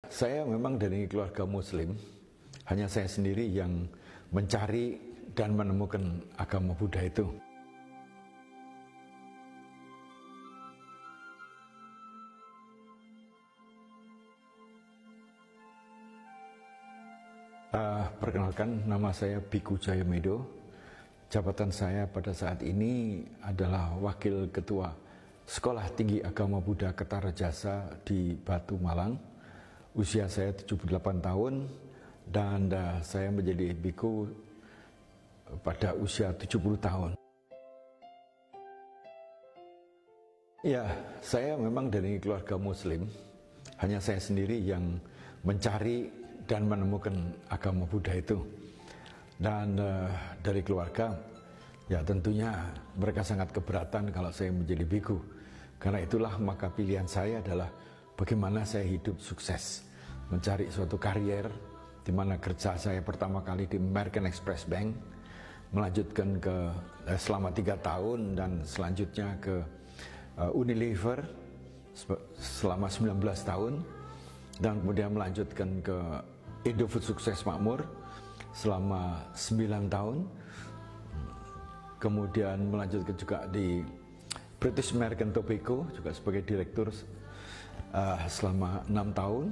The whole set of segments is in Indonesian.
Saya memang dari keluarga Muslim, hanya saya sendiri yang mencari dan menemukan agama Buddha itu. Perkenalkan, nama saya Bhikkhu Jayamedo. Jabatan saya pada saat ini adalah Wakil Ketua Sekolah Tinggi Agama Buddha Kertarajasa di Batu, Malang. Usia saya 78 tahun dan saya menjadi bhikkhu pada usia 70 tahun. Ya, saya memang dari keluarga Muslim, hanya saya sendiri yang mencari dan menemukan agama Buddha itu. Dan dari keluarga, ya tentunya mereka sangat keberatan kalau saya menjadi bhikkhu. Karena itulah maka pilihan saya adalah bagaimana saya hidup sukses, mencari suatu karier, di mana kerja saya pertama kali di American Express Bank, melanjutkan ke selama 3 tahun dan selanjutnya ke Unilever selama 19 tahun, dan kemudian melanjutkan ke Indofood Sukses Makmur selama 9 tahun, kemudian melanjutkan juga di British American Tobacco juga sebagai direktur selama 6 tahun,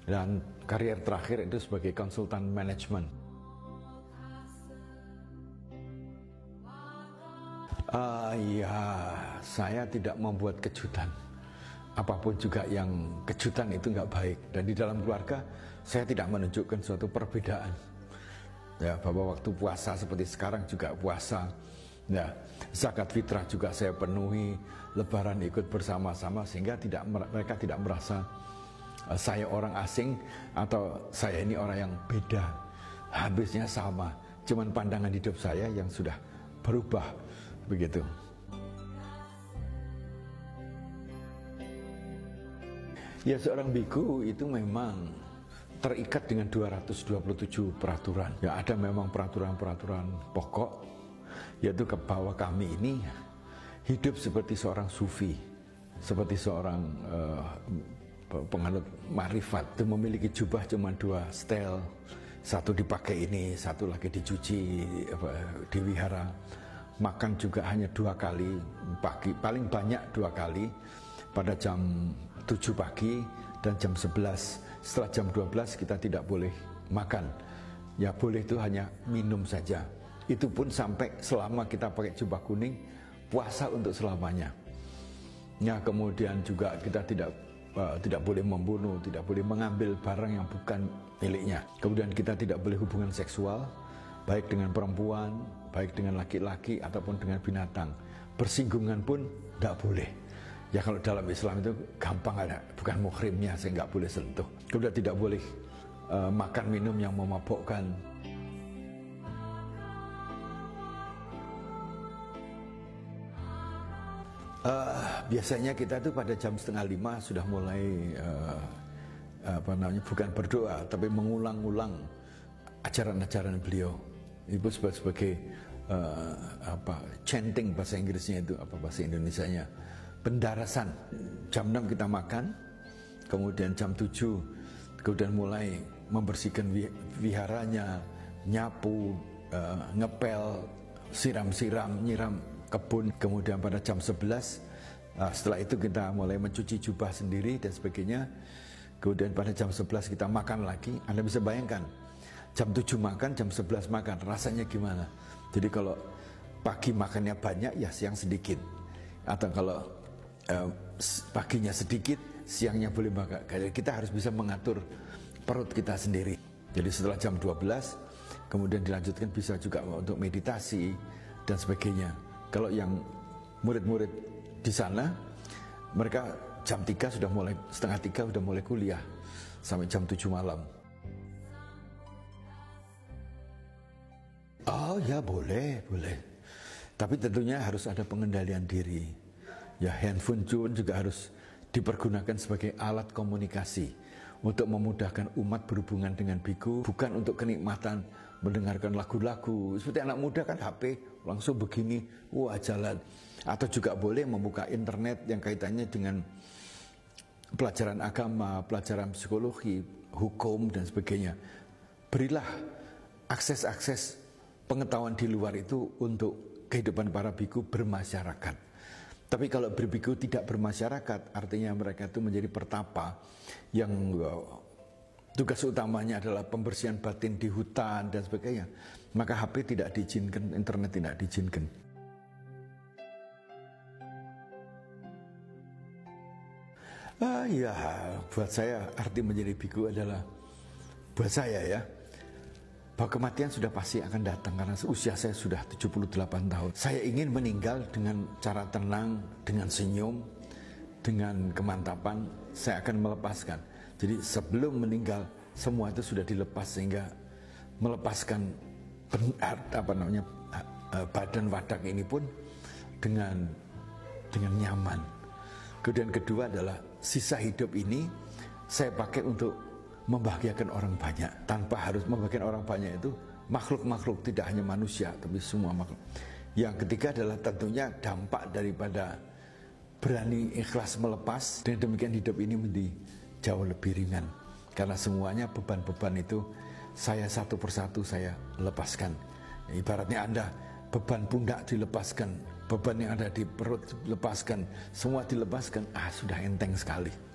dan karier terakhir itu sebagai konsultan manajemen. Ya, saya tidak membuat kejutan. Apapun juga yang kejutan itu nggak baik. Dan di dalam keluarga saya tidak menunjukkan suatu perbedaan. Ya, bahwa waktu puasa seperti sekarang juga puasa. Ya, zakat fitrah juga saya penuhi, lebaran ikut bersama-sama, sehingga mereka tidak merasa saya orang asing atau saya ini orang yang beda. Habisnya sama, cuman pandangan hidup saya yang sudah berubah begitu. Ya, seorang bhikkhu itu memang terikat dengan 227 peraturan. Ya, ada memang peraturan-peraturan pokok, yaitu bahwa kami ini hidup seperti seorang sufi, seperti seorang penganut marifat. Itu memiliki jubah cuma 2 setel, satu dipakai ini, satu lagi dicuci di wihara. Makan juga hanya 2 kali pagi, paling banyak 2 kali, pada jam 7 pagi dan jam 11. Setelah jam 12 kita tidak boleh makan. Ya boleh itu hanya minum saja. Itu pun sampai selama kita pakai jubah kuning, puasa untuk selamanya. Ya, kemudian juga kita tidak boleh membunuh, tidak boleh mengambil barang yang bukan miliknya. Kemudian kita tidak boleh hubungan seksual, baik dengan perempuan, baik dengan laki-laki ataupun dengan binatang. Bersinggungan pun tidak boleh. Ya, kalau dalam Islam itu gampang, ada bukan muhrimnya, saya nggak boleh sentuh. Kemudian tidak boleh makan minum yang memabukkan. Biasanya kita itu pada jam 4:30 sudah mulai bukan berdoa, tapi mengulang-ulang ajaran-ajaran beliau. Itu sebagai chanting bahasa Inggrisnya, itu bahasa Indonesianya, pendarasan. Jam 6 kita makan, kemudian jam 7 kemudian mulai membersihkan wiharanya, nyapu, ngepel, siram-siram, nyiram kebun. Kemudian pada jam 11 setelah itu kita mulai mencuci jubah sendiri dan sebagainya. Kemudian pada jam 11 kita makan lagi. Anda bisa bayangkan, jam 7 makan, jam 11 makan, rasanya gimana? Jadi kalau pagi makannya banyak, ya siang sedikit. Atau kalau paginya sedikit, siangnya boleh makan. Kita harus bisa mengatur perut kita sendiri. Jadi setelah jam 12 kemudian dilanjutkan bisa juga untuk meditasi dan sebagainya. Kalau yang murid-murid di sana, mereka jam 3 sudah mulai, setengah 3 sudah mulai kuliah sampai jam 7 malam. Oh ya, boleh. Tapi tentunya harus ada pengendalian diri. Ya, handphone juga harus dipergunakan sebagai alat komunikasi untuk memudahkan umat berhubungan dengan bhikkhu, bukan untuk kenikmatan mendengarkan lagu-lagu. Seperti anak muda kan HP langsung begini, wah jalan. Atau juga boleh membuka internet yang kaitannya dengan pelajaran agama, pelajaran psikologi, hukum dan sebagainya. Berilah akses-akses pengetahuan di luar itu untuk kehidupan para biku bermasyarakat. Tapi kalau berbiku tidak bermasyarakat, artinya mereka itu menjadi pertapa yang tugas utamanya adalah pembersihan batin di hutan dan sebagainya, maka HP tidak diizinkan, internet tidak diizinkan. Ya, buat saya arti menjadi biku adalah, buat saya ya, bahwa kematian sudah pasti akan datang karena usia saya sudah 78 tahun. Saya ingin meninggal dengan cara tenang, dengan senyum, dengan kemantapan. Saya akan melepaskan. Jadi sebelum meninggal semua itu sudah dilepas, sehingga melepaskan badan wadak ini pun dengan nyaman. Kemudian kedua adalah sisa hidup ini saya pakai untuk membahagiakan orang banyak, tanpa harus membahagiakan orang banyak itu makhluk-makhluk, tidak hanya manusia tapi semua makhluk. Yang ketiga adalah tentunya dampak daripada berani ikhlas melepas, dan demikian hidup ini menjadi jauh lebih ringan karena semuanya beban-beban itu saya satu persatu saya lepaskan. Ibaratnya Anda beban pundak dilepaskan, beban yang ada di perut dilepaskan, semua dilepaskan, sudah enteng sekali.